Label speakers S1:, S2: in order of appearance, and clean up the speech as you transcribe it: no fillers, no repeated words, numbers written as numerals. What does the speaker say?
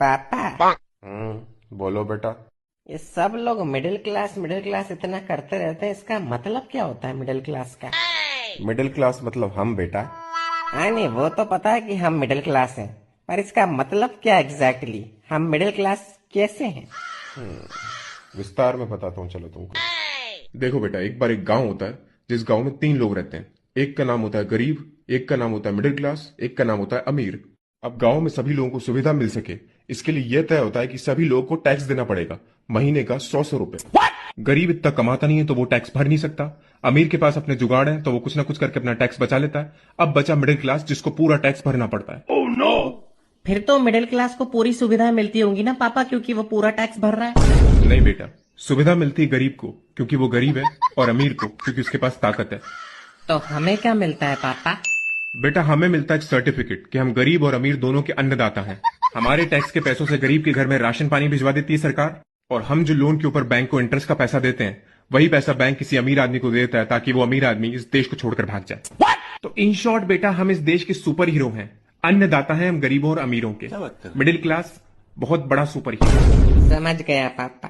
S1: पापा,
S2: बोलो बेटा।
S1: ये सब लोग मिडिल क्लास इतना करते रहते हैं, इसका मतलब क्या होता है मिडिल क्लास का?
S2: मिडिल क्लास मतलब हम बेटा।
S1: हाँ नहीं, वो तो पता है कि हम मिडिल क्लास हैं, पर इसका मतलब क्या एग्जैक्टली? हम मिडिल क्लास कैसे हैं?
S2: विस्तार में बताता हूँ चलो तुमको। देखो बेटा, एक बार एक गांव होता है जिस गांव में 3 लोग रहते हैं। एक का नाम होता है गरीब, एक का नाम होता है मिडिल क्लास, एक का नाम होता है अमीर। अब गांव में सभी लोगों को सुविधा मिल सके, इसके लिए यह तय होता है कि सभी लोगों को टैक्स देना पड़ेगा, महीने का 100 रुपए। गरीब इतना कमाता नहीं है तो वो टैक्स भर नहीं सकता। अमीर के पास अपने जुगाड़ है तो वो कुछ ना कुछ करके अपना टैक्स बचा लेता है। अब बचा मिडिल क्लास जिसको पूरा टैक्स भरना पड़ता है।
S1: फिर तो मिडिल क्लास को पूरी सुविधाएं मिलती होंगी ना पापा, क्योंकि वो पूरा टैक्स भर रहा है।
S2: नहीं बेटा, सुविधा मिलती है गरीब को क्योंकि वो गरीब है, और अमीर को क्योंकि उसके पास ताकत है।
S1: तो हमें क्या मिलता है पापा?
S2: बेटा, हमें मिलता है एक सर्टिफिकेट कि हम गरीब और अमीर दोनों के अन्नदाता हैं। हमारे टैक्स के पैसों से गरीब के घर में राशन पानी भिजवा देती है सरकार, और हम जो लोन के ऊपर बैंक को इंटरेस्ट का पैसा देते हैं, वही पैसा बैंक किसी अमीर आदमी को देता है ताकि वो अमीर आदमी इस देश को छोड़कर भाग जाए। तो इन शॉर्ट बेटा, हम इस देश के सुपर हीरो हैं। अन्नदाता हैं हम गरीबों और अमीरों के। मिडिल क्लास बहुत बड़ा सुपर हीरो।
S1: समझ गया पापा।